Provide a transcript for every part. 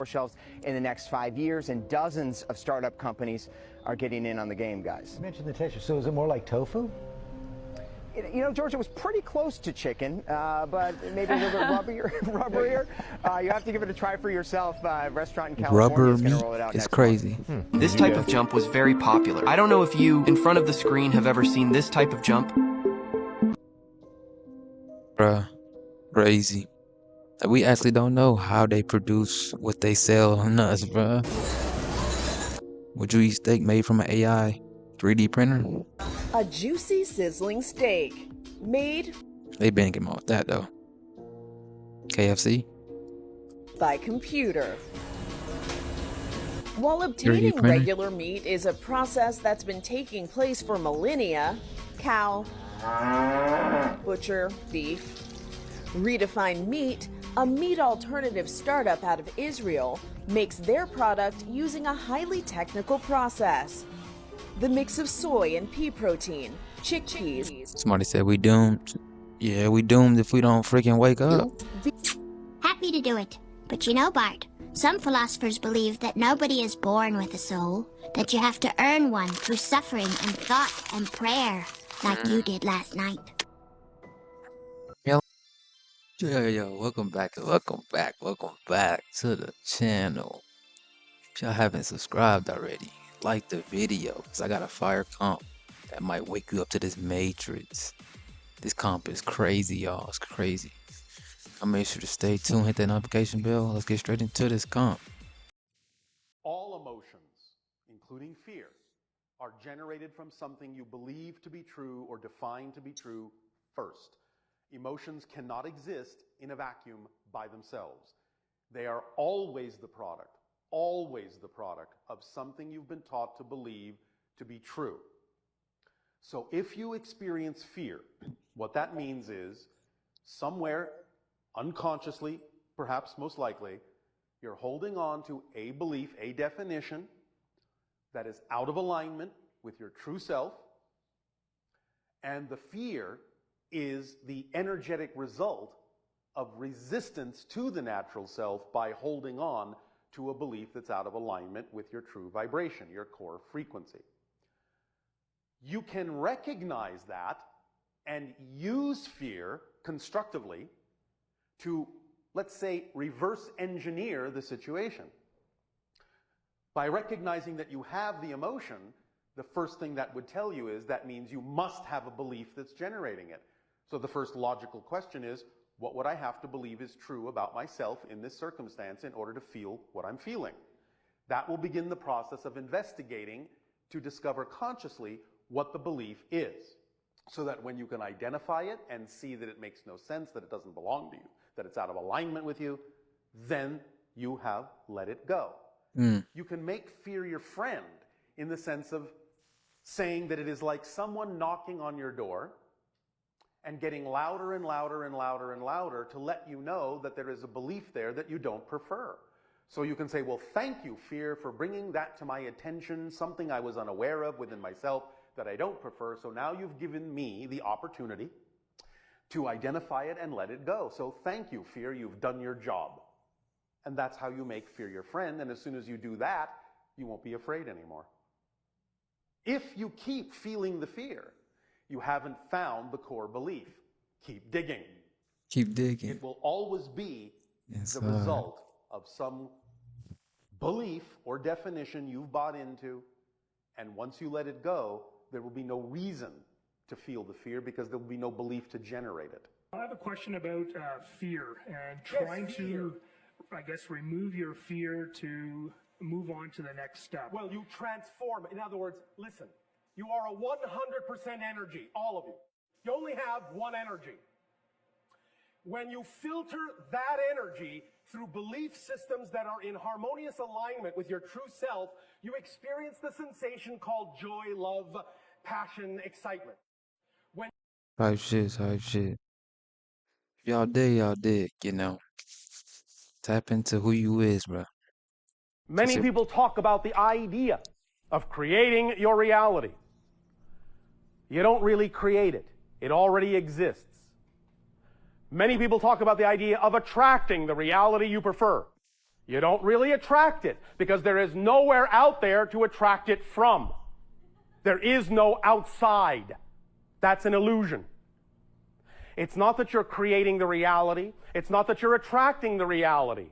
shelves in the next 5 years, and dozens of startup companies are getting in on the game, guys. You mentioned the texture, so is it more like tofu? You know, George, it was pretty close to chicken, but maybe a little bit rubberier. You have to give it a try for yourself. Restaurant in California is going to roll it out next crazy. This type of jump was very popular. I don't know if you, in front of the screen, have ever seen this type of jump. Bruh, crazy. We actually don't know how they produce what they sell on us, bruh. Would you eat steak made from an AI 3D printer? A juicy, sizzling steak made They been getting off that though. KFC? by computer. While obtaining printer? regular meat is a process that's been taking place for millennia, cow, butcher, beef, Redefined Meat, a meat alternative startup out of Israel, makes their product using a highly technical process. The mix of soy and pea protein, chickpeas. Somebody said we doomed. Yeah, we doomed if we don't freaking wake up. Happy to do it. But you know, Bart, some philosophers believe that nobody is born with a soul, that you have to earn one through suffering and thought and prayer, like you did last night. Yo, welcome back to the channel. If y'all haven't subscribed already, like the video, because I got a fire comp that might wake you up to this matrix. This comp is crazy, y'all. It's crazy. I'll make sure to stay tuned, hit that notification bell. Let's get straight into this comp. All emotions, including fear, are generated from something you believe to be true or define to be true first. Emotions cannot exist in a vacuum by themselves. They are always the product of something you've been taught to believe to be true. So if you experience fear, what that means is somewhere unconsciously, perhaps most likely, you're holding on to a belief, a definition that is out of alignment with your true self, and the fear is the energetic result of resistance to the natural self by holding on to a belief that's out of alignment with your true vibration, your core frequency. You can recognize that and use fear constructively to, let's say, reverse engineer the situation. By recognizing that you have the emotion, the first thing that would tell you is that means you must have a belief that's generating it. So the first logical question is, what would I have to believe is true about myself in this circumstance in order to feel what I'm feeling? That will begin the process of investigating to discover consciously what the belief is, so that when you can identify it and see that it makes no sense, that it doesn't belong to you, that it's out of alignment with you, then you have let it go. You can make fear your friend in the sense of saying that it is like someone knocking on your door and getting louder and louder and louder and louder to let you know that there is a belief there that you don't prefer. So you can say, well, thank you, fear, for bringing that to my attention, something I was unaware of within myself that I don't prefer. So now you've given me the opportunity to identify it and let it go. So thank you, fear, you've done your job. And that's how you make fear your friend. And as soon as you do that, you won't be afraid anymore. If you keep feeling the fear, you haven't found the core belief. Keep digging. Keep digging. It will always be the result of some belief or definition you've bought into, and once you let it go, there will be no reason to feel the fear because there will be no belief to generate it. I have a question about fear and trying to, I guess, remove your fear to move on to the next step. Well, you transform. In other words, listen. You are a 100% energy, all of you. You only have one energy. When you filter that energy through belief systems that are in harmonious alignment with your true self, you experience the sensation called joy, love, passion, excitement. Type shit. Y'all did, you know. Tap into who you is, bro. Many people talk about the idea of creating your reality. You don't really create it. It already exists. Many people talk about the idea of attracting the reality you prefer. You don't really attract it because there is nowhere out there to attract it from. There is no outside. That's an illusion. It's not that you're creating the reality. It's not that you're attracting the reality.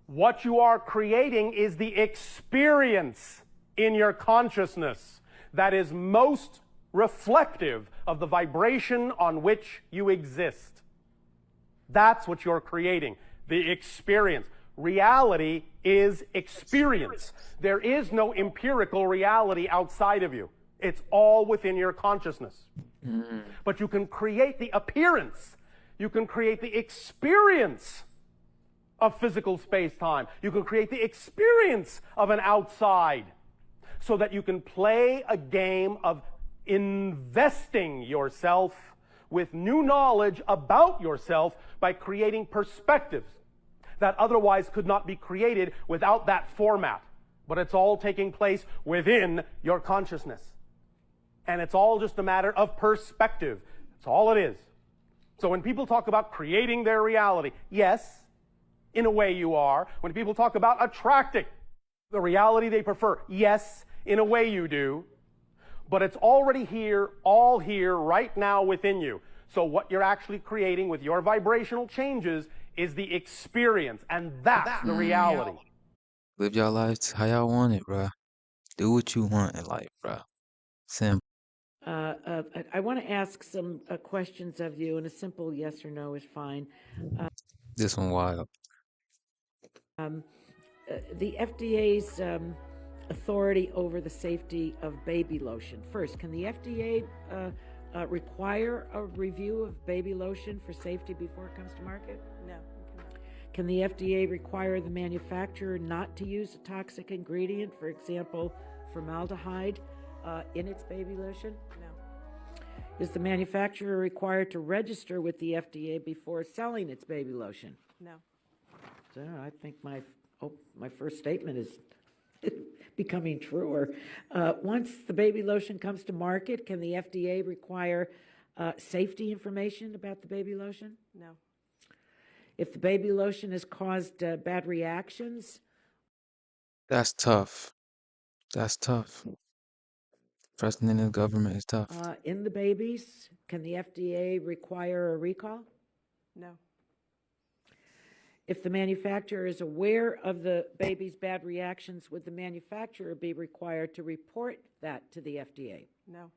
What you are creating is the experience in your consciousness that is most reflective of the vibration on which you exist. That's what you're creating, the experience. Reality is experience. There is no empirical reality outside of you. It's all within your consciousness. But you can create the appearance. You can create the experience of physical space-time. You can create the experience of an outside so that you can play a game of investing yourself with new knowledge about yourself by creating perspectives that otherwise could not be created without that format. But it's all taking place within your consciousness. And it's all just a matter of perspective. That's all it is. So when people talk about creating their reality, yes, in a way you are. When people talk about attracting the reality they prefer, yes, in a way you do. But it's already here, all here, right now within you. So what you're actually creating with your vibrational changes is the experience, and that's the reality. Live your lives how y'all want it, bruh. Do what you want in life, bruh. Simple. I want to ask some questions of you, and a simple yes or no is fine. This one wild. The FDA's authority over the safety of baby lotion. First, can the FDA require a review of baby lotion for safety before it comes to market? No. Can the FDA require the manufacturer not to use a toxic ingredient, for example, formaldehyde, in its baby lotion? No. Is the manufacturer required to register with the FDA before selling its baby lotion? No. So I think my first statement is becoming truer. Once the baby lotion comes to market, can the FDA require safety information about the baby lotion? No. If the baby lotion has caused bad reactions? That's tough. That's tough. Trusting in the government is tough. In the babies, can the FDA require a recall? No. If the manufacturer is aware of the baby's bad reactions, would the manufacturer be required to report that to the FDA? No.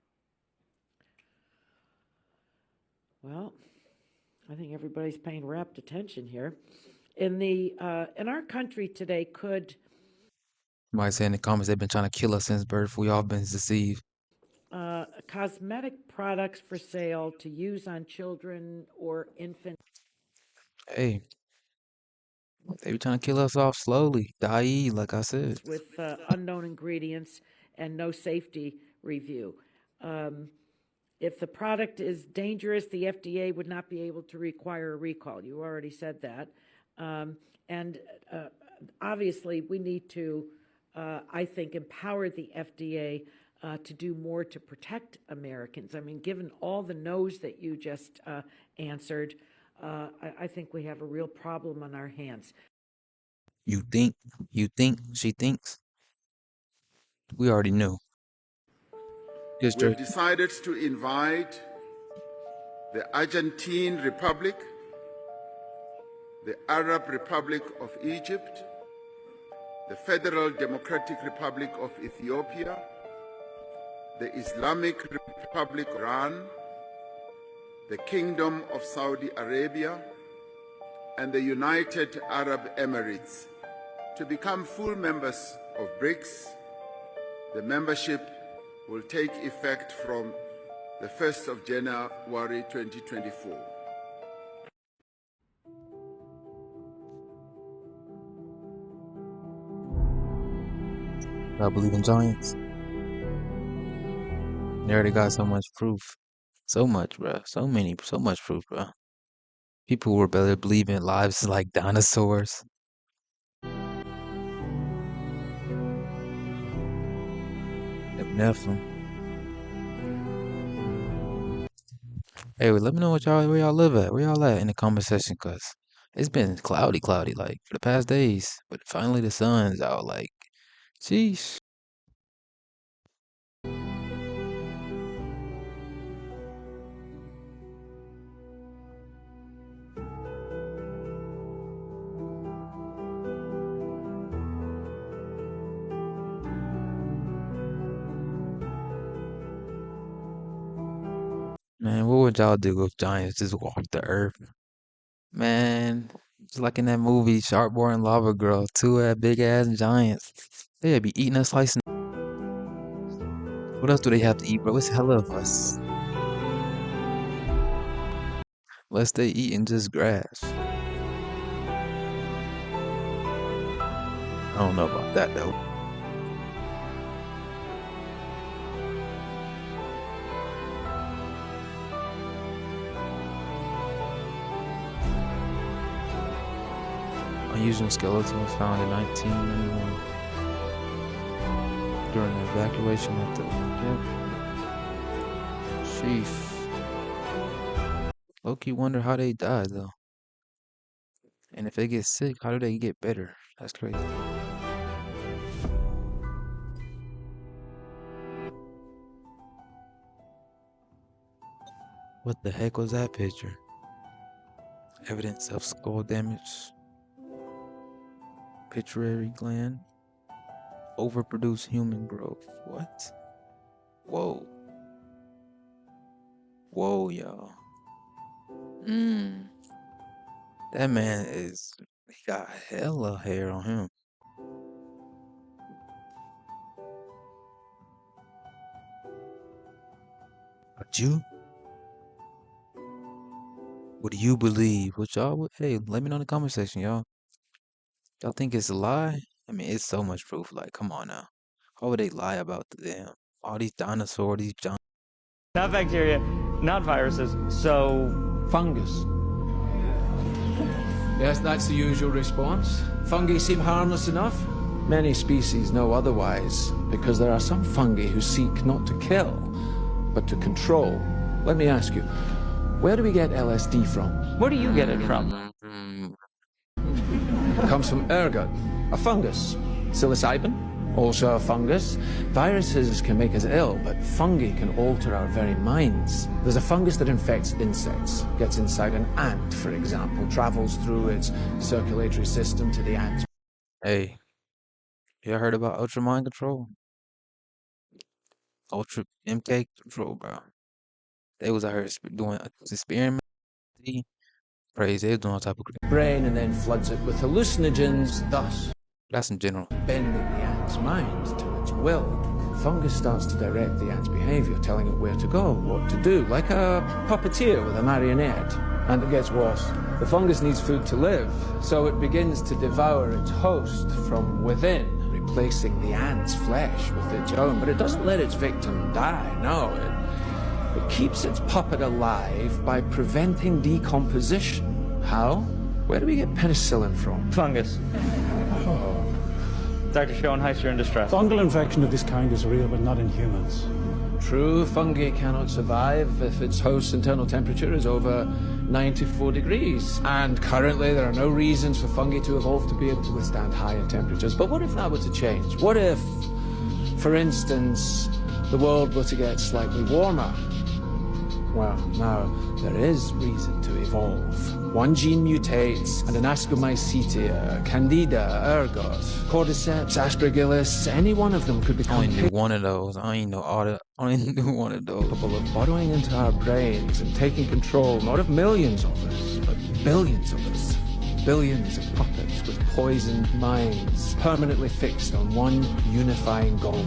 Well, I think everybody's paying rapt attention here. In our country today, could Somebody say in the comments they've been trying to kill us since birth. We all been deceived. cosmetic products for sale to use on children or infants Hey, they be trying to kill us off slowly. Die, like I said. with unknown ingredients and no safety review? If the product is dangerous, the FDA would not be able to require a recall. You already said that. And obviously, we need to, I think, empower the FDA to do more to protect Americans. I mean, given all the no's that you just answered, I think we have a real problem on our hands. You think, she thinks. We already knew. Yes, We have George. decided to invite the Argentine Republic, the Arab Republic of Egypt, the Federal Democratic Republic of Ethiopia, the Islamic Republic of Iran, the Kingdom of Saudi Arabia, and the United Arab Emirates to become full members of BRICS. The membership will take effect from the 1st of January 2024. I believe in giants. They already got so much proof. So much, bro. So much proof, bro. People were better believing lives like dinosaurs. The Nephilim. Hey, let me know where y'all live at. Where y'all at in the comment section, cause It's been cloudy, like for the past days, but finally the sun's out. Like, sheesh. Man, what would y'all do if giants just walked the earth? Man, it's like in that movie, Shark Boy and Lava Girl, two big ass giants. They'd be eating us, slicing. What else do they have to eat, bro? It's hella of us. Unless they eating just grass. I don't know about that though. Unusual skeleton was found in 1991 during the evacuation at the Sheesh. Loki wonder how they died though. And if they get sick, how do they get better? That's crazy. What the heck was that picture? Evidence of skull damage. Pituitary gland. Overproduced human growth. What? Whoa. Whoa, y'all. That man he got hella hair on him. But you? What do you believe? What y'all would, hey, let me know in the comment section, y'all. Y'all think it's a lie? I mean, it's so much proof. Like, come on now. How would they lie about all these dinosaurs, these giants? Not bacteria, not viruses, so fungus. Yes, that's the usual response. Fungi seem harmless enough. Many species know otherwise, because there are some fungi who seek not to kill, but to control. Let me ask you, where do we get LSD from? Where do you get it from? It comes from ergot, a fungus. Psilocybin, also a fungus. Viruses can make us ill, but fungi can alter our very minds. There's a fungus that infects insects, gets inside an ant, for example, travels through its circulatory system to the ant. Hey, you heard about Ultra Mind Control? Ultra MK Control, bro. They was out here doing experiments. Praise, they was doing all type of brain and then floods it with hallucinogens, thus that's in general. Bending the ant's mind to its will. Fungus starts to direct the ant's behavior, telling it where to go, what to do, like a puppeteer with a marionette. And it gets worse. The fungus needs food to live, so it begins to devour its host from within, replacing the ant's flesh with its own. But it doesn't let its victim die, no. It keeps its puppet alive by preventing decomposition. How? Where do we get penicillin from? Fungus. Dr. Schoenheiser, you're in distress. Fungal infection of this kind is real, but not in humans. True, fungi cannot survive if its host's internal temperature is over 94 degrees. And currently there are no reasons for fungi to evolve to be able to withstand higher temperatures. But what if that were to change? What if, for instance, the world were to get slightly warmer? Well, now, there is reason to evolve. One gene mutates, and an Ascomycetia, Candida, ergot, Cordyceps, Aspergillus, any one of them could become... I only knew one of those. I ain't know all the... I only knew one of those. ...capable of burrowing into our brains and taking control, not of millions of us, but billions of us. Billions of puppets with poisoned minds, permanently fixed on one unifying goal: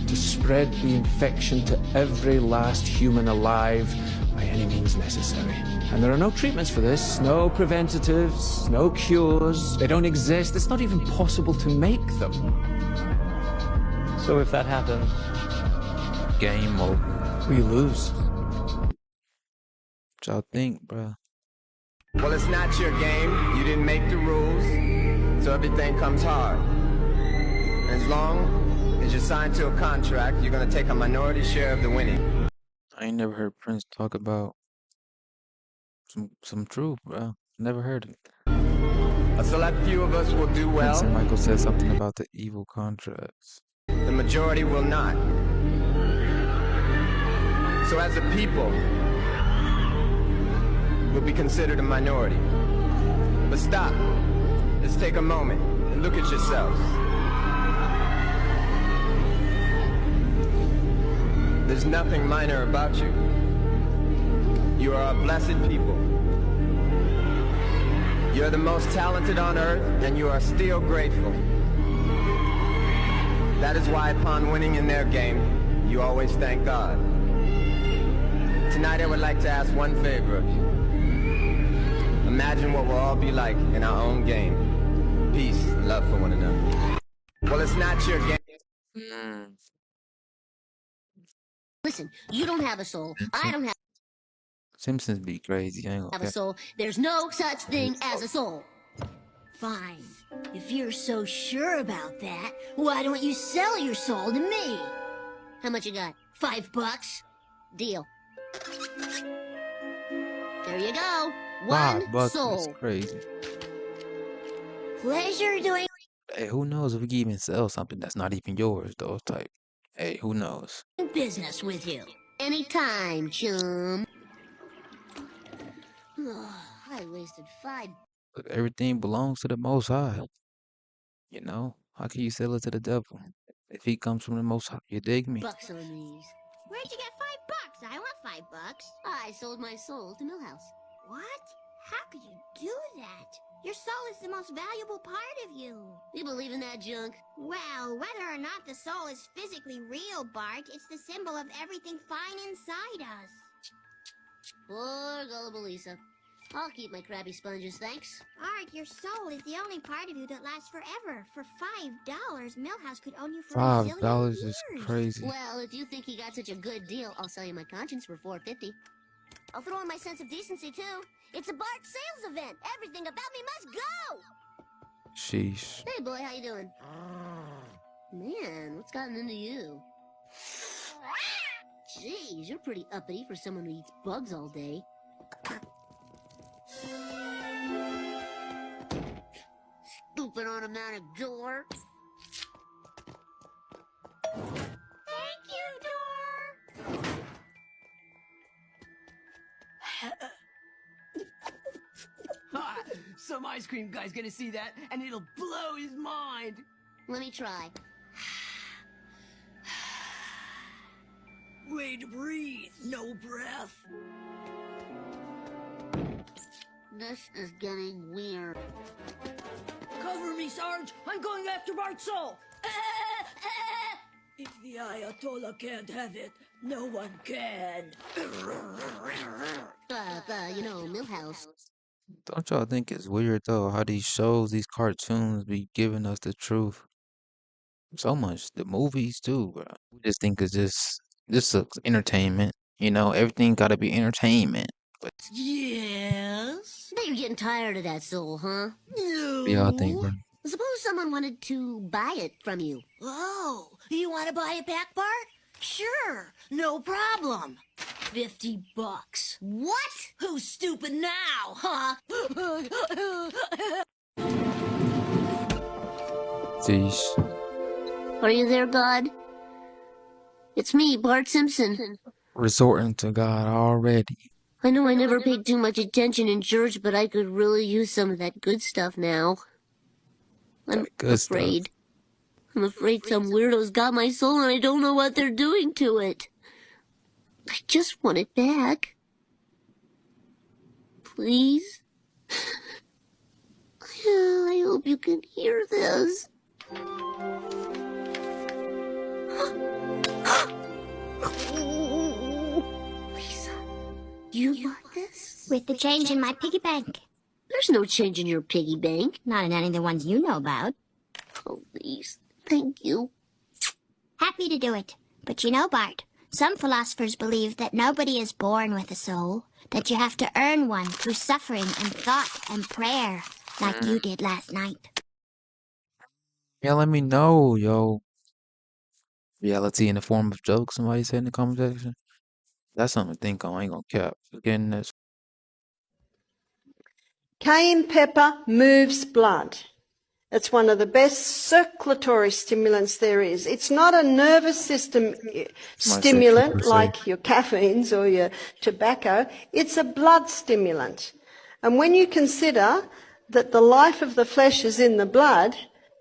to spread the infection to every last human alive by any means necessary. And there are no treatments for this, no preventatives, no cures. They don't exist. It's not even possible to make them. So if that happens, game over. We lose. What y'all think, bro? Well, it's not your game. You didn't make the rules, so everything comes hard. As long as you're signed to a contract, you're gonna take a minority share of the winning. I ain't never heard Prince talk about some truth, bro. Never heard it. A select few of us will do well. Vincent Michael said something about the evil contracts. The majority will not. So as a people, we'll be considered a minority. But stop. Let's take a moment and look at yourselves. There's nothing minor about you. You are a blessed people. You're the most talented on earth, and you are still grateful. That is why upon winning in their game, you always thank God. Tonight I would like to ask one favor of you. Imagine what we'll all be like in our own game. Peace and love for one another. Well, it's not your game. Listen, you don't have a soul. I don't Simpsons be crazy. I ain't have gonna a cap. soul. There's no such thing as a soul. Fine. If you're so sure about that, why don't you sell your soul to me? How much you got? $5? Deal. There you go. One $5 soul. is crazy. Pleasure doing Hey, who knows if we can even sell something that's not even yours, though? Type. Hey, who knows? business with you. Anytime, chum. I wasted $5. Look, everything belongs to the Most High. You know, how can you sell it to the devil if he comes from the Most High? You dig me? Bucks on these. Where'd you get $5? I want $5. I sold my soul to Millhouse. What? How could you do that? Your soul is the most valuable part of you. You believe in that junk? Well, whether or not the soul is physically real, Bart, it's the symbol of everything fine inside us. Poor gullible Lisa. I'll keep my crabby sponges, thanks. Art, your soul is the only part of you that lasts forever. For $5, Millhouse could own you for a $5 zillion is years. crazy. Well, if you think he got such a good deal, I'll sell you my conscience for $4.50. I'll throw in my sense of decency, too. It's a Bart sales event. Everything about me must go! Sheesh. Hey, boy, how you doing? Man, what's gotten into you? Jeez, you're pretty uppity for someone who eats bugs all day. Stupid automatic door. Thank you, door. Some ice cream guy's gonna see that, and it'll blow his mind. Let me try. Way to breathe, no breath. This is getting weird. Cover me, Sarge. I'm going after Bart's soul. If the Ayatollah can't have it, no one can. You know, Millhouse. Don't y'all think it's weird, though, how these shows, these cartoons be giving us the truth? So much. The movies, too, bro. We just think it's just entertainment. You know, everything gotta be entertainment. But Yes? I bet you're getting tired of that soul, huh? No. what y'all think, bro? Suppose someone wanted to buy it from you. Oh, you want to buy it back, Bart? Sure, no problem. $50. What? Who's stupid now, huh? Sheesh. Are you there, God? It's me, Bart Simpson. Resorting to God already. I know I never paid too much attention in church, but I could really use some of that good stuff now. I'm afraid. I'm afraid some weirdos got my soul and I don't know what they're doing to it. I just want it back. Please? I hope you can hear this. Lisa, do you want this? With the change in my piggy bank. There's no change in your piggy bank. Not in any of the ones you know about. Please. Thank you. Happy to do it. But you know, Bart, some philosophers believe that nobody is born with a soul, that you have to earn one through suffering and thought and prayer, like you did last night. Yeah, let me know, yo. Reality in the form of jokes, somebody said in the comment section. That's something to think on. I ain't gonna cap. Again, this. Cayenne pepper moves blood. It's one of the best circulatory stimulants there is. It's not a nervous system stimulant like your caffeines or your tobacco. It's a blood stimulant. And when you consider that the life of the flesh is in the blood,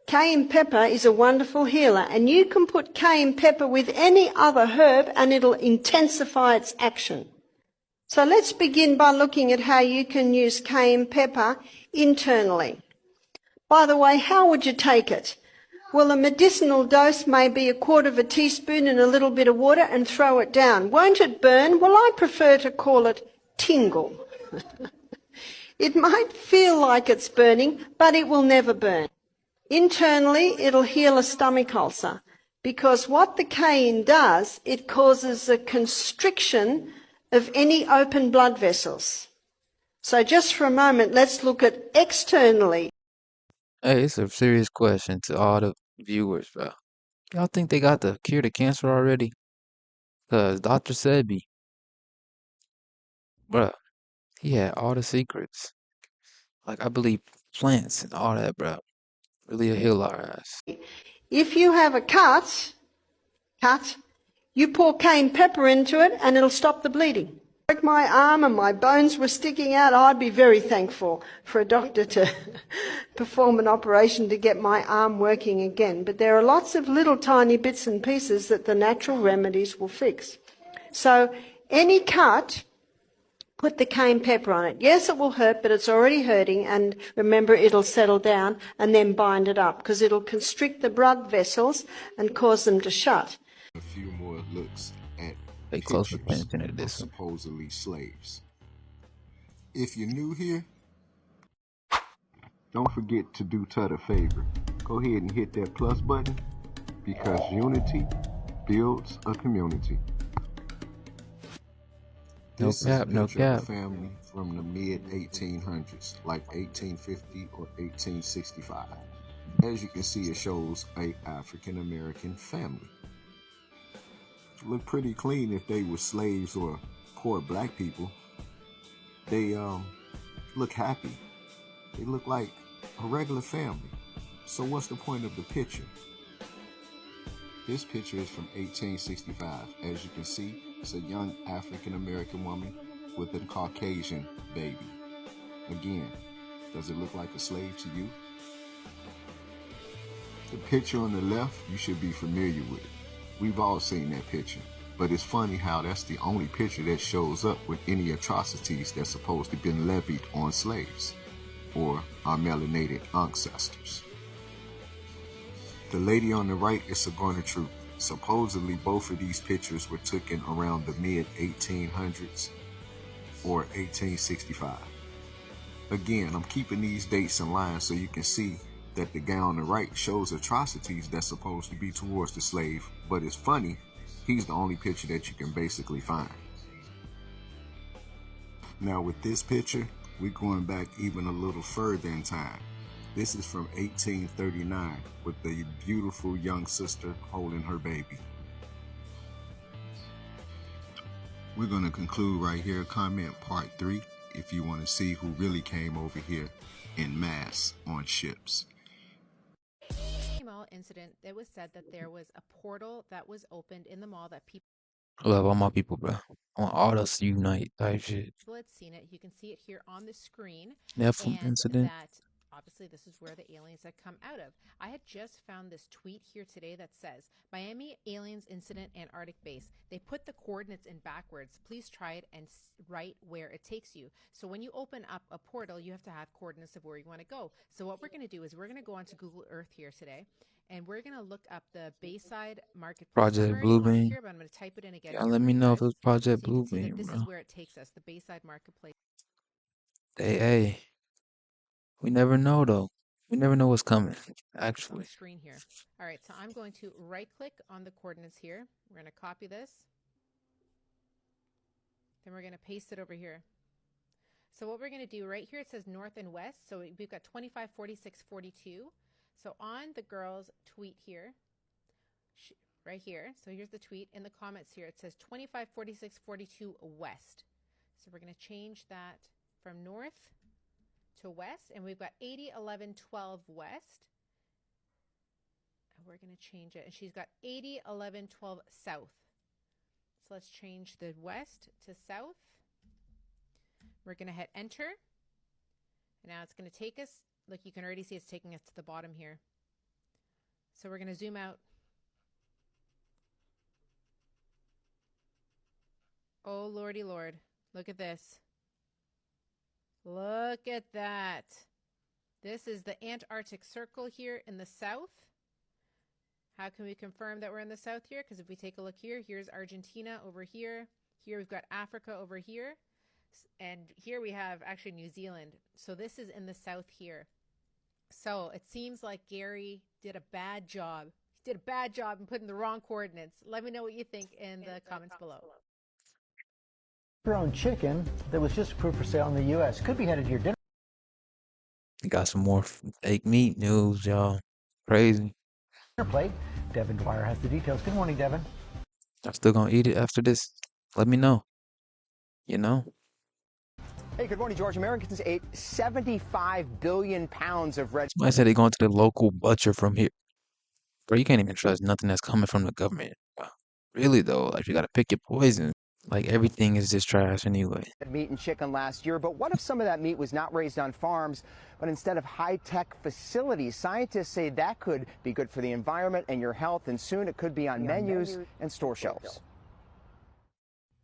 cayenne pepper is a wonderful healer. And you can put cayenne pepper with any other herb and it'll intensify its action. So let's begin by looking at how you can use cayenne pepper internally. By the way, how would you take it? Well, a medicinal dose may be 1/4 teaspoon in a little bit of water and throw it down. Won't it burn? Well, I prefer to call it tingle. It might feel like it's burning, but it will never burn. Internally, it'll heal a stomach ulcer because what the cayenne does, it causes a constriction of any open blood vessels. So just for a moment, let's look at externally. Hey, it's a serious question to all the viewers, bro. Y'all think they got the cure to cancer already? Cause Dr. Sebi, bruh, he had all the secrets. Like I believe plants and all that, bro, really heal our ass. If you have a cut, you pour cayenne pepper into it and it'll stop the bleeding. Like my arm and my bones were sticking out, I'd be very thankful for a doctor to perform an operation to get my arm working again. But there are lots of little tiny bits and pieces that the natural remedies will fix. So any cut, put the cayenne pepper on it. Yes, it will hurt, but it's already hurting, and remember, it'll settle down and then bind it up because it'll constrict the blood vessels and cause them to shut. A few more looks at Pay close pictures attention to of this one. supposedly slaves. If you're new here, don't forget to do Tut a favor. Go ahead and hit that plus button because unity builds a community. No This cap, is a no picture of cap. a family from the mid-1800s, like 1850 or 1865. As you can see, it shows a African-American family. Look pretty clean if they were slaves or poor black people. They look happy. They look like a regular family. So what's the point of the picture? This picture is from 1865. As you can see, it's a young African-American woman with a Caucasian baby. Again, does it look like a slave to you? The picture on the left, you should be familiar with. We've all seen that picture, but it's funny how that's the only picture that shows up with any atrocities that's supposed to have been levied on slaves or our melanated ancestors. The lady on the right is Sojourner Truth. Supposedly both of these pictures were taken around the mid-1800s or 1865. Again, I'm keeping these dates in line so you can see that the guy on the right shows atrocities that's supposed to be towards the slave, but it's funny, he's the only picture that you can basically find. Now with this picture, we're going back even a little further in time. This is from 1839 with the beautiful young sister holding her baby. We're going to conclude right here, comment part 3, if you want to see who really came over here in mass on ships. Mall incident, it was said that there was a portal that was opened in the mall that people I love all my people, bro. I want all us to unite type shit. had seen it. You can see it here on the screen. Nephilim And incident. that obviously this is where the aliens had come out of. I had just found this tweet here today that says, Miami aliens incident Antarctic base. They put the coordinates in backwards. Please try it and write where it takes you. So when you open up a portal, you have to have coordinates of where you want to go. So what we're going to do is we're going to go onto Google Earth here today. And we're going to look up the Bayside Marketplace. Project Bluebeam. Here, but I'm going to type it in again. Yeah, let me know if it's Project Bluebeam, This bro. is where it takes us, the Bayside Marketplace. Hey, we never know though. We never know what's coming, actually. On the screen here. All right, so I'm going to right-click on the coordinates here. We're going to copy this. Then we're going to paste it over here. So what we're going to do right here, it says north and west. So we've got 25, 46, 42. So on the girl's tweet here, right here, so here's the tweet. In the comments here, it says 25, 46, 42 west. So we're going to change that from north to west, and we've got 80, 11, 12 west. And we're going to change it. And she's got 80, 11, 12 south. So let's change the west to south. We're going to hit enter. And now it's going to take us, look, you can already see it's taking us to the bottom here. So we're going to zoom out. Oh, Lordy Lord. Look at this. Look at that. This is the Antarctic Circle here in the south. How can we confirm that we're in the south here? Because if we take a look here, here's Argentina over here. Here we've got Africa over here. And here we have actually New Zealand. So this is in the south here. So it seems like Gary did a bad job. He did a bad job in putting the wrong coordinates. Let me know what you think in the comments below. Grown chicken that was just approved for sale in the U.S. could be headed to your dinner Got some more fake meat news, y'all. Crazy. plate. Devin Dwyer has the details. Good morning, Devin. I'm still gonna eat it after this. Let me know. You know? Hey, good morning, George. Americans ate 75 billion pounds of red. Somebody said they're going to the local butcher from here. Bro, you can't even trust nothing that's coming from the government. Wow. Really, though, like, you gotta pick your poison. Like, everything is just trash anyway. Meat and chicken last year, but what if some of that meat was not raised on farms, but instead of high-tech facilities? Scientists say that could be good for the environment and your health, and soon it could be on menus and store shelves.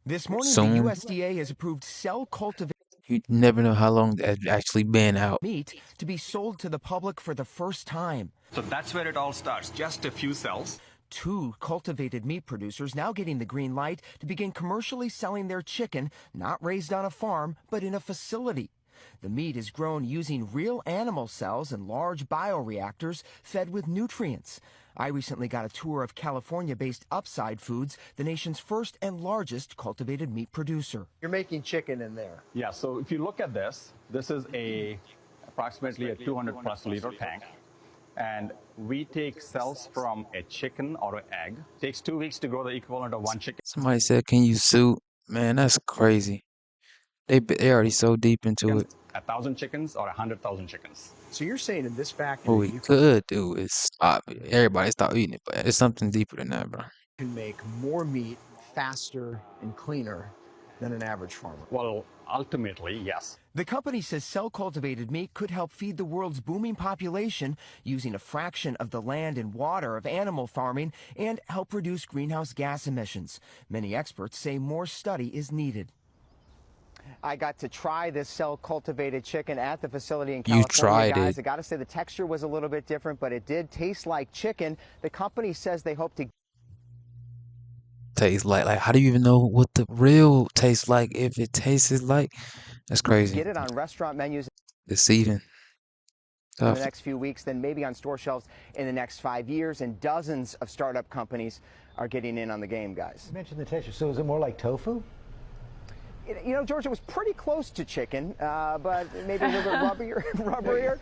This morning, Soon. the USDA has approved cell-cultivated You never know how long that's actually been out. meat to be sold to the public for the first time. So that's where it all starts, just a few cells. 2 cultivated meat producers now getting the green light to begin commercially selling their chicken, not raised on a farm, but in a facility. The meat is grown using real animal cells in large bioreactors fed with nutrients. I recently got a tour of California-based Upside Foods, the nation's first and largest cultivated meat producer. You're making chicken in there. Yeah, so if you look at this is approximately a 200+ liter tank. And we take cells from a chicken or an egg. It takes 2 weeks to grow the equivalent of 1 chicken. Somebody said, can you sue? Man, that's crazy. They already so deep into it. 1,000 chickens or 100,000 chickens. So you're saying in this factory, What we could do is stop it. Everybody stop eating it, but it's something deeper than that, bro. you can make more meat faster and cleaner than an average farmer. Well, ultimately, yes. The company says cell-cultivated meat could help feed the world's booming population using a fraction of the land and water of animal farming and help reduce greenhouse gas emissions. Many experts say more study is needed. I got to try this cell-cultivated chicken at the facility in You California, tried guys. it. I got to say the texture was a little bit different, but it did taste like chicken. The company says they hope to Tastes like how do you even know what the real tastes like if it tastes like? That's crazy. get it on restaurant menus Deceiving. in Tough. the next few weeks, then maybe on store shelves in the next 5 years, and dozens of startup companies are getting in on the game, guys. You mentioned the texture, so is it more like tofu? You know, George, it was pretty close to chicken, but maybe a little bit rubberier.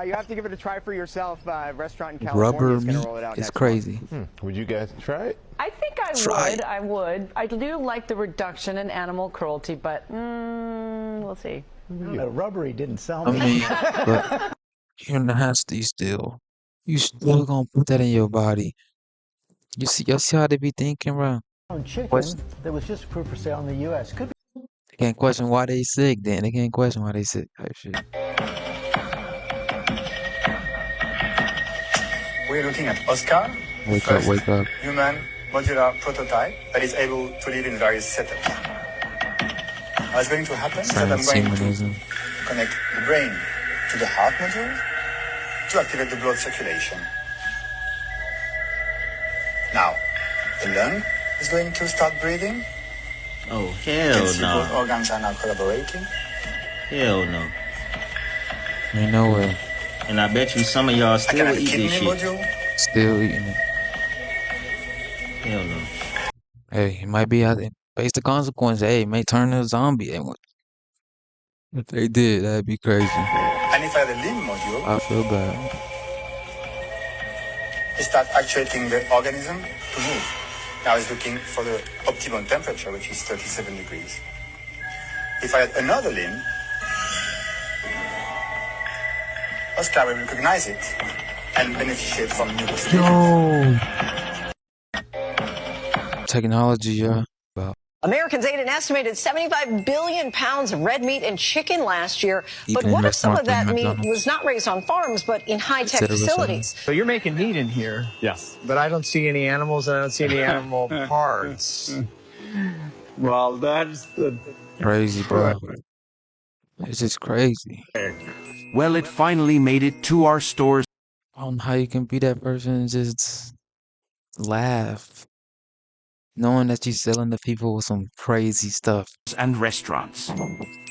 You have to give it a try for yourself. Restaurant in California is going to roll it out It's next crazy. Would you guys try it? I think I would. I do like the reduction in animal cruelty, but we'll see. Rubbery didn't sound I mean, but you're nasty still. You still gonna put that in your body. You see how they be thinking, bro? chicken that was just approved for sale in the U.S. could be They can't question why they sick, then. They can't question why they sick. Type shit. We're looking at Oscar, Wake up. human modular prototype that is able to live in various setups. What's going to happen is that I'm going to connect the brain to the heart module to activate the blood circulation. Now, the lung is going to start breathing. Oh, You hell can see no. both organs are now collaborating. Hell no. Ain't no way. And I bet you some of y'all I still can have would a eat kidney this shit. module. Still eating it. Hell no. Hey, it might be out there. Face the consequence. Hey, it may turn into a zombie. If they did, that'd be crazy. And if I have a limb module, I feel bad. it starts actuating the organism to move. Now it's looking for the optimum temperature, which is 37 degrees. If I had another limb, Austria will recognize it and beneficiate from new possibilities. Yo. Technology, yeah. Wow. Americans ate an estimated 75 billion pounds of red meat and chicken last year. But what if some of that meat was not raised on farms, but in high-tech facilities? So you're making meat in here. Yes. But I don't see any animals and I don't see any animal parts. Well, that's the Crazy, bro. It's just crazy. Well, it finally made it to our stores. I don't know how you can be that person and just laugh, knowing that you're selling to people with some crazy stuff. And restaurants.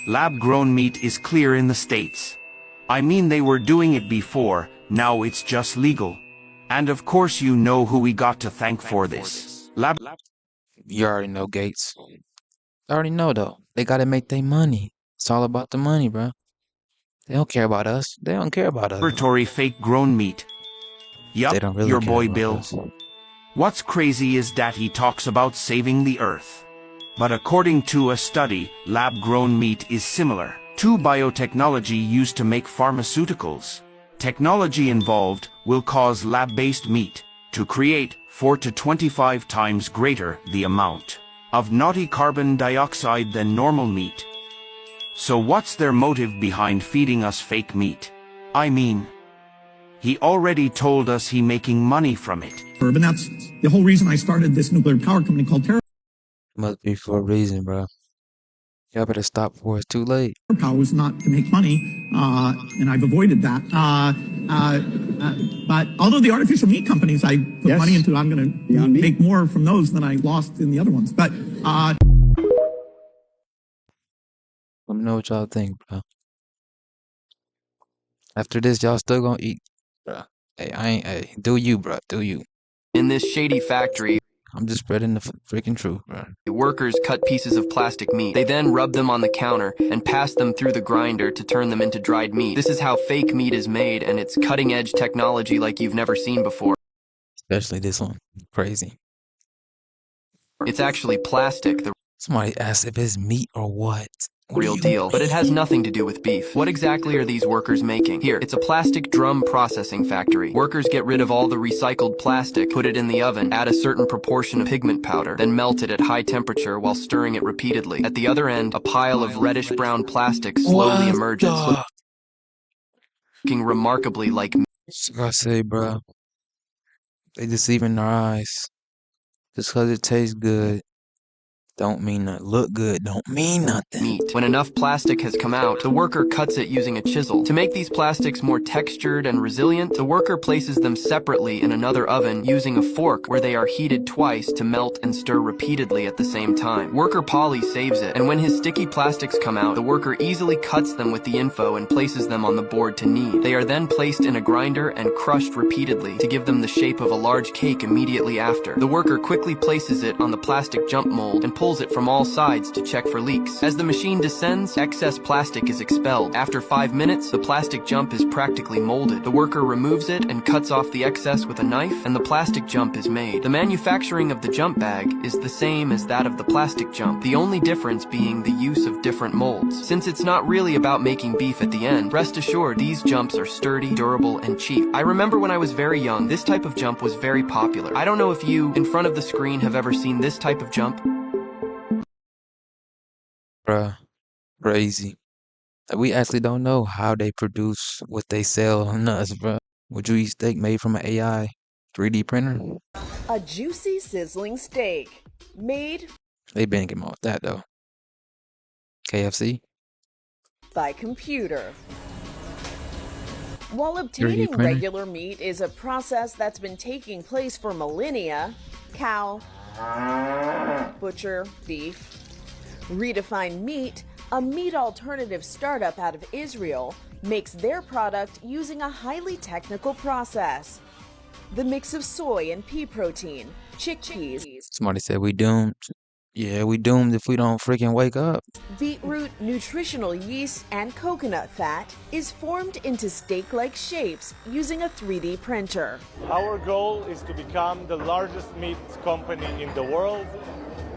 Lab-grown meat is clear in the States. I mean, they were doing it before, now it's just legal. And of course you know who we got to thank for this. You already know, Gates. I already know, though. They gotta make their money. It's all about the money, bro. They don't care about us. They don't care about us. Laboratory fake-grown meat. Yup, They don't really your care boy about Bill. us. What's crazy is that he talks about saving the earth. But according to a study, lab-grown meat is similar to biotechnology used to make pharmaceuticals. Technology involved will cause lab-based meat to create 4 to 25 times greater the amount of naughty carbon dioxide than normal meat. So what's their motive behind feeding us fake meat? I mean, he already told us he making money from it. And that's the whole reason I started this nuclear power company called Must be for a reason, bro. Y'all better stop before it's too late. Power was not to make money, and I've avoided that. But although the artificial meat companies I put money into, I'm going to make more from those than I lost in the other ones. But Let me know what y'all think, bro. After this, y'all still gonna eat, bro. Hey, do you, bro? Do you? In this shady factory, I'm just spreading the freaking truth, bro. workers cut pieces of plastic meat. They then rub them on the counter and pass them through the grinder to turn them into dried meat. This is how fake meat is made, and it's cutting-edge technology like you've never seen before. Especially this one. Crazy. It's actually plastic. Somebody asked if it's meat or what. Real deal, but it has nothing to do with beef. What exactly are these workers making? Here, it's a plastic drum processing factory. Workers get rid of all the recycled plastic, put it in the oven, add a certain proportion of pigment powder, then melt it at high temperature while stirring it repeatedly. At the other end, a pile of reddish-brown plastic slowly emerges, looking remarkably like meat. I gotta say, bro, they deceiving their eyes. Just because it tastes good don't mean nothing. Look good don't mean nothing. Meat. When enough plastic has come out, the worker cuts it using a chisel. To make these plastics more textured and resilient, the worker places them separately in another oven using a fork where they are heated twice to melt and stir repeatedly at the same time. Worker Polly saves it, and when his sticky plastics come out, the worker easily cuts them with the info and places them on the board to knead. They are then placed in a grinder and crushed repeatedly to give them the shape of a large cake immediately after. The worker quickly places it on the plastic jump mold and pulls it from all sides to check for leaks. As the machine descends, excess plastic is expelled. After 5 minutes, the plastic jump is practically molded. The worker removes it and cuts off the excess with a knife, and the plastic jump is made. The manufacturing of the jump bag is the same as that of the plastic jump, the only difference being the use of different molds. Since it's not really about making beef at the end, rest assured these jumps are sturdy, durable, and cheap. I remember when I was very young, this type of jump was very popular. I don't know if you, in front of the screen, have ever seen this type of jump. Bruh, crazy. We actually don't know how they produce what they sell on us, bruh. Would you eat steak made from an AI 3D printer? A juicy, sizzling steak made They been him off that though. KFC? by computer. While 3D obtaining printer? regular meat is a process that's been taking place for millennia, cow, butcher, beef, Redefined Meat, a meat alternative startup out of Israel, makes their product using a highly technical process. The mix of soy and pea protein, chickpeas, Somebody said we doomed. Yeah, we doomed if we don't freaking wake up. beetroot, nutritional yeast, and coconut fat is formed into steak-like shapes using a 3D printer. Our goal is to become the largest meat company in the world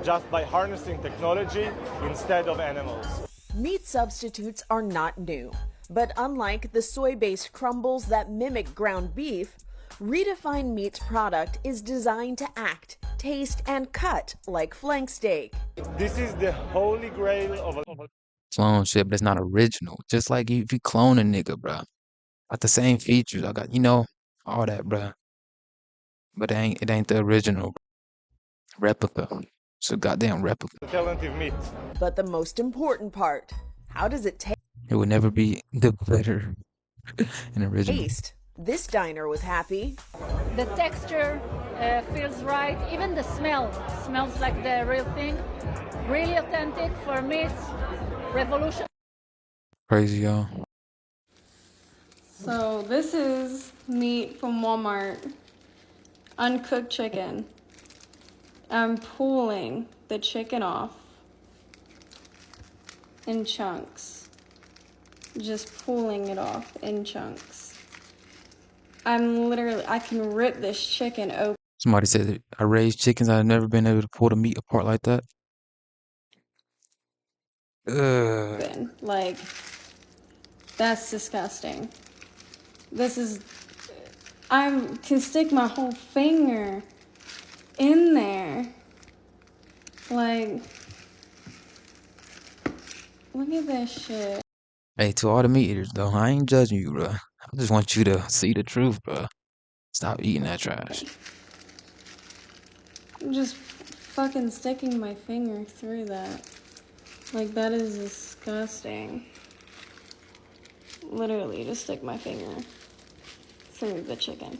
just by harnessing technology instead of animals. Meat substitutes are not new. But unlike the soy-based crumbles that mimic ground beef, Redefined Meat's product is designed to act, taste, and cut like flank steak. This is the holy grail of a Clone shit, but it's not original. Just like if you clone a nigga, bruh. Got the same features. I got, all that, bruh. But it ain't the original replica. It's a goddamn replica. alternative meat. But the most important part, how does it taste? It would never be the better and original. This diner was happy. The texture feels right. Even the smell smells like the real thing. Really authentic. For me, it's revolution. Crazy, y'all. So this is meat from Walmart. Uncooked chicken. I'm pulling the chicken off in chunks. Just pulling it off in chunks. I can rip this chicken open. Somebody said that I raised chickens. I've never been able to pull the meat apart like that. Ugh. Like, that's disgusting. I can stick my whole finger in there. Like, look at this shit. Hey, to all the meat eaters, though, I ain't judging you, bro. I just want you to see the truth, bro. Stop eating that trash. I'm just fucking sticking my finger through that. Like, that is disgusting. Literally, just stick my finger through the chicken.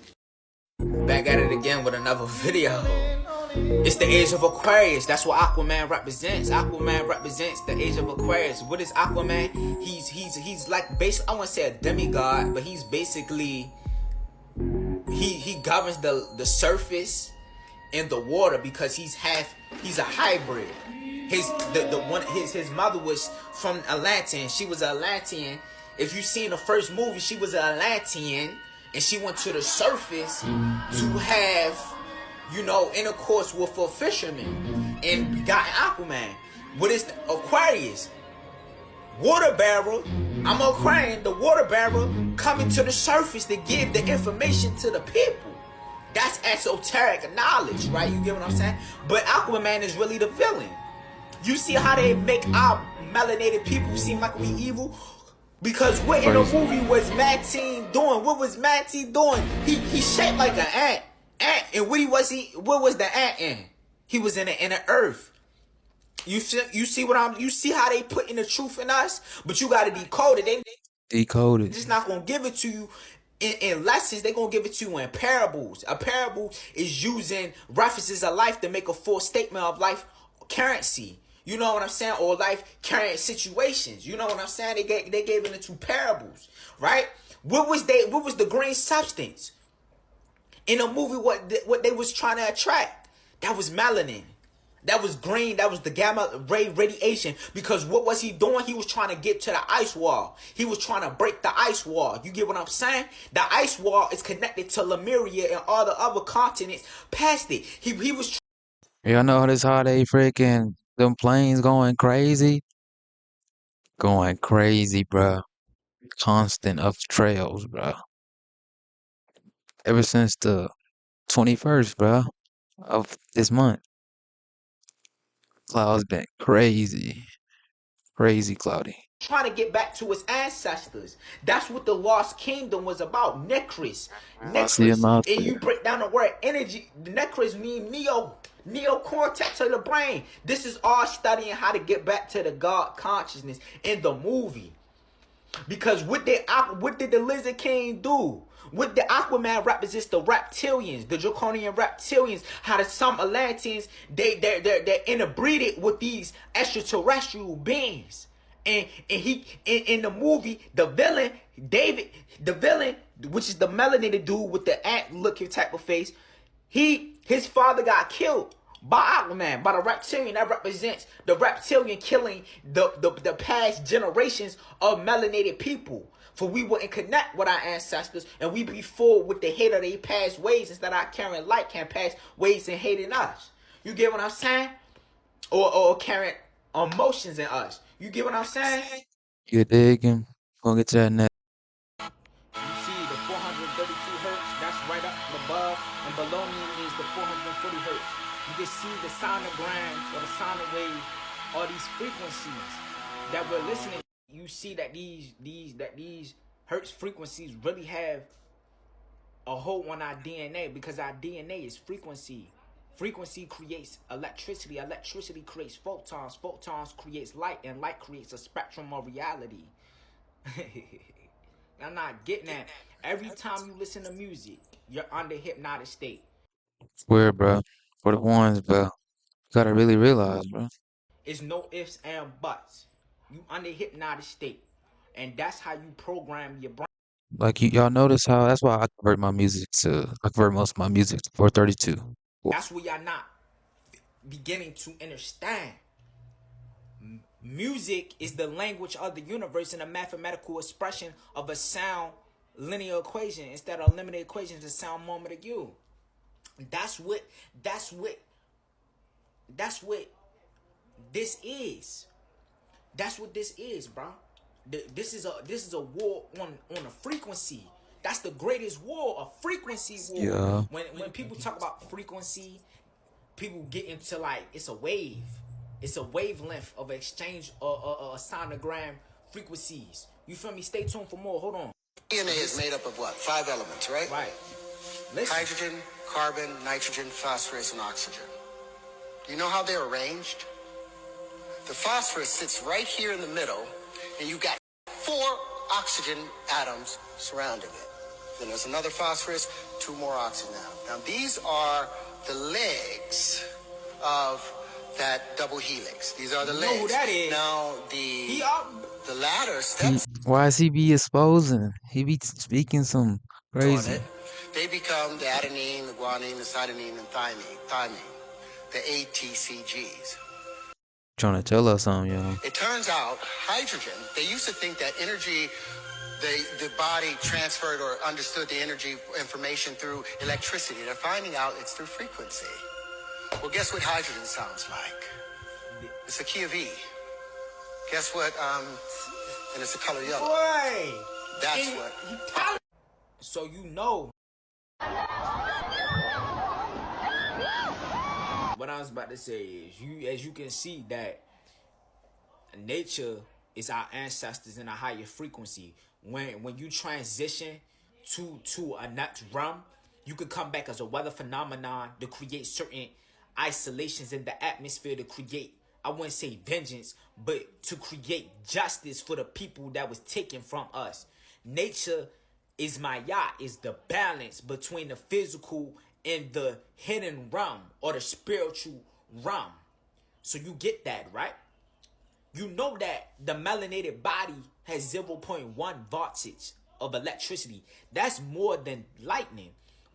Back at it again with another video. It's the age of Aquarius. That's what Aquaman represents. Aquaman represents the age of Aquarius. What is Aquaman? He's like I wouldn't say a demigod, but he's basically he governs the surface and the water because he's a hybrid. His mother was from Atlantean. She was an Atlantean. If you see in the first movie, she was an Atlantean and she went to the surface to have intercourse with a fisherman and got Aquaman. What is Aquarius? Water barrel. I'm Aquarian, the water barrel coming to the surface to give the information to the people. That's esoteric knowledge, right? You get what I'm saying? But Aquaman is really the villain. You see how they make our melanated people seem like we evil? Because what in the movie was Mateen doing? What was Mateen doing? He shaped like an ant. And what was the ant in? He was in the earth. You see how they put in the truth in us? But you gotta decode it. They just not gonna give it to you in lessons. They gonna give it to you in parables. A parable is using references of life to make a full statement of life currency. You know what I'm saying? Or life current situations. You know what I'm saying? They gave it into parables, right? What was the green substance? In a movie, what they was trying to attract, that was melanin. That was green. That was the gamma ray radiation. Because what was he doing? He was trying to get to the ice wall. He was trying to break the ice wall. You get what I'm saying? The ice wall is connected to Lemuria and all the other continents past it. He was. Y'all know this how they freaking them planes going crazy? Going crazy, bro. Constant up trails, bro. Ever since the 21st, bro, of this month. Clouds been crazy. Crazy cloudy. Trying to get back to his ancestors. That's what the Lost Kingdom was about. Necris. And you break down the word energy. Necris mean neo-cortex of the brain. This is all studying how to get back to the God consciousness in the movie. Because what did the Lizard King do? What the Aquaman represents the reptilians, the draconian reptilians. How the some Atlanteans they're interbreeded with these extraterrestrial beings. And he in the movie, the villain, David, which is the melanated dude with the ant looking type of face, his father got killed by Aquaman, by the reptilian. That represents the reptilian killing the past generations of melanated people. For we wouldn't connect with our ancestors, and we be full with the hate of their past ways instead of our carrying light can pass ways and hating us. You get what I'm saying? Or carrying emotions in us. You get what I'm saying? You digging? Gonna get to that next. You see the 432 hertz, that's right up above, and below me is the 440 hertz. You can see the sonograms or the sonic waves, all these frequencies that we're listening. You see that these hertz frequencies really have a hold on our DNA, because our DNA is frequency. Frequency creates electricity. Electricity creates photons. Photons creates light, and light creates a spectrum of reality. I'm not getting that. Every time you listen to music, you're under hypnotic state. Weird, bro. For the ones, bro. You gotta really realize, bro. It's no ifs and buts. You under hypnotic state, and that's how you program your brain. Like y'all notice how that's why I convert most of my music to 432. That's what y'all not beginning to understand. Music is the language of the universe and a mathematical expression of a sound linear equation. Instead of limited equations, a sound moment of you. That's what this is. That's what this is, bro. This is a war on a frequency. That's the greatest war, a frequency war. Yeah. When people talk about frequency, people get into like it's a wave. It's a wavelength of exchange sonogram frequencies. You feel me? Stay tuned for more. Hold on. DNA is made up of what? 5 elements, right? Right. Listen. Hydrogen, carbon, nitrogen, phosphorus, and oxygen. You know how they're arranged? The phosphorus sits right here in the middle, and you got 4 oxygen atoms surrounding it. Then there's another phosphorus, 2 more oxygen atoms. Now these are the legs of that double helix. These are the legs. You know who that is? Now the ladder steps Why is he be exposing? He be speaking some on crazy. it. They become the adenine, the guanine, the cytosine, and thymine, the ATCGs. Trying to tell us something, y'all. It turns out hydrogen, they used to think that energy, the body transferred or understood the energy information through electricity. They're finding out it's through frequency. Well, guess what hydrogen sounds like? It's a key of E. Guess what? And it's the color yellow. Boy, That's what. So you know. What I was about to say is, as you can see, that nature is our ancestors in a higher frequency. When you transition to a next realm, you could come back as a weather phenomenon to create certain isolations in the atmosphere, to create, I wouldn't say vengeance, but to create justice for the people that was taken from us. Nature is Maya, is the balance between the physical and the hidden realm or the spiritual realm. So you get that, right? You know that the melanated body has 0.1 voltage of electricity. That's more than lightning,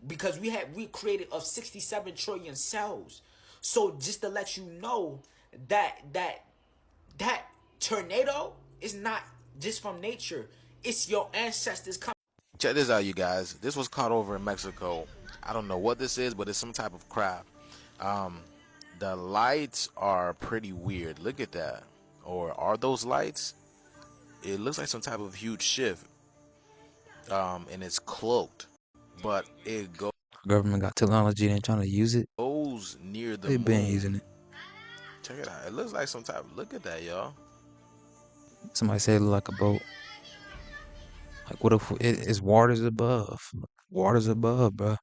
because we created of 67 trillion cells. So just to let you know that tornado is not just from nature. It's your ancestors coming. Check this out, you guys. This was caught over in Mexico. I don't know what this is, but it's some type of crab. The lights are pretty weird. Look at that. Or are those lights? It looks like some type of huge shift. And it's cloaked, but it goes. Government got technology and trying to use it. Goes near the They've been moon. using it. Check it out. It looks like some type. Look at that, y'all. Somebody said it looked like a boat. Like, what if it's waters above? Waters above, bro.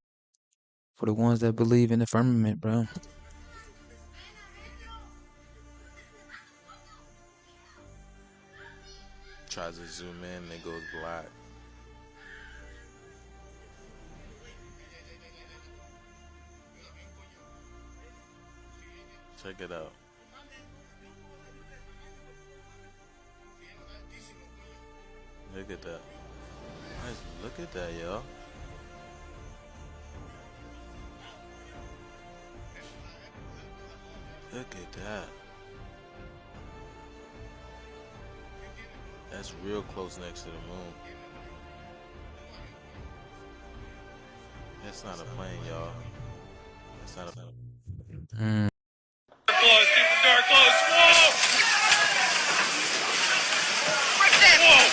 For the ones that believe in the firmament, bro. Tries to zoom in and it goes black. Check it out. Look at that. Guys, look at that, y'all. Look at that. That's real close next to the moon. That's not a plane, y'all. That's not a plane. Close, keep the door closed. Whoa! What's that? Whoa!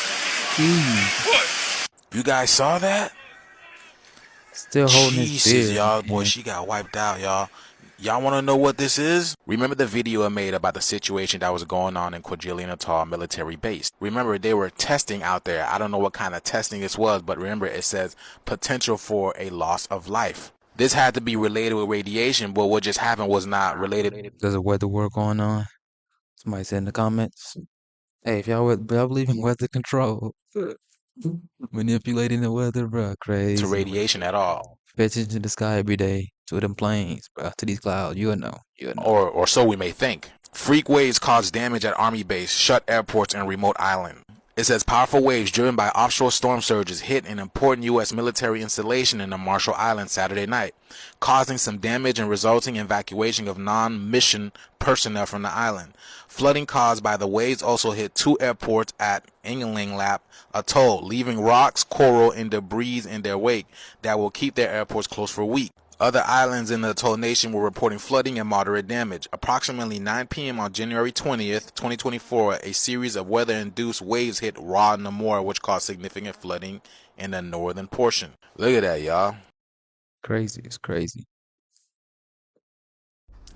Jeez. You guys saw that? Still holding his Jesus, beer. y'all. Boy, she got wiped out, y'all. Y'all want to know what this is? Remember the video I made about the situation that was going on in KwaZulu-Natal military base? Remember, they were testing out there. I don't know what kind of testing this was, but remember, it says potential for a loss of life. This had to be related with radiation, but what just happened was not related. There's a weather war going on. Somebody said in the comments, hey, if y'all believe in weather control, manipulating the weather, bro, To crazy. radiation at all. Pay attention to the sky every day, to them planes, bro, to these clouds. You'll know. Or so we may think. Freak waves cause damage at Army base, shut airports, and remote island. It says powerful waves driven by offshore storm surges hit an important U.S. military installation in the Marshall Islands Saturday night, causing some damage and resulting in evacuation of non-mission personnel from the island. Flooding caused by the waves also hit 2 airports at Ingalinglap Atoll, leaving rocks, coral, and debris in their wake that will keep their airports closed for weeks. Other islands in the Atoll Nation were reporting flooding and moderate damage. Approximately 9 p.m. on January 20th, 2024, a series of weather-induced waves hit Ra Namora, which caused significant flooding in the northern portion. Look at that, y'all. Crazy. It's crazy.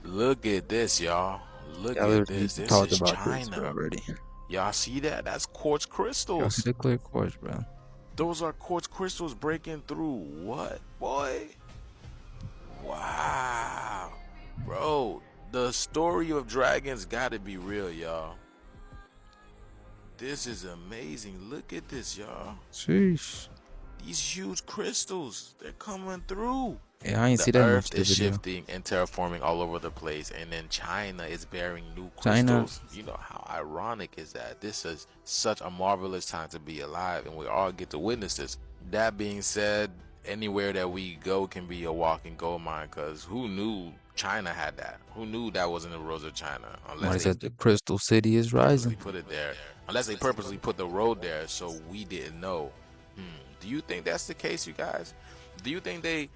Look at this, y'all. Look Y'all at this. This talked is about this China. already. Y'all see that? That's quartz crystals. Y'all see the clear quartz, bro. Those are quartz crystals breaking through. What, boy? Wow. Bro, the story of dragons gotta be real, y'all. This is amazing. Look at this, y'all. Sheesh. These huge crystals, they're coming through. Yeah, I ain't see The that much earth of the is video. shifting and terraforming all over the place, and then China is bearing new China. crystals. You know how ironic is that? This is such a marvelous time to be alive, and we all get to witness this. That being said, anywhere that we go can be a walking gold mine, because who knew China had that? Who knew that was in the roads of China? Somebody said the Crystal City is rising. Put it there. Unless they purposely put the road there so we didn't know. Do you think that's the case, you guys? Do you think they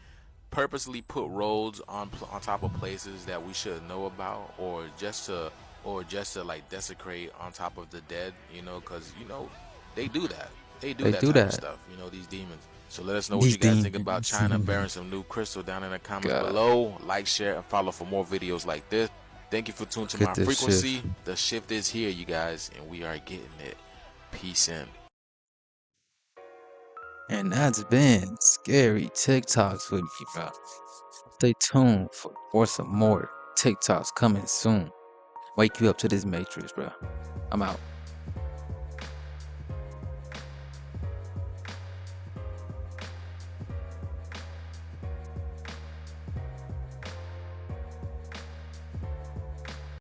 purposely put roads on top of places that we should know about, or just to like desecrate on top of the dead? You know, because you know they do that. They do that type of stuff. You know, these demons. So let us know what you guys think about China bearing some new crystal down in the comments below. Like, share, and follow for more videos like this. Thank you for tuning to my frequency. The shift is here, you guys, and we are getting it. Peace in. And that's been Scary TikToks with me, bro. Stay tuned for some more TikToks coming soon. Wake you up to this matrix, bro. I'm out.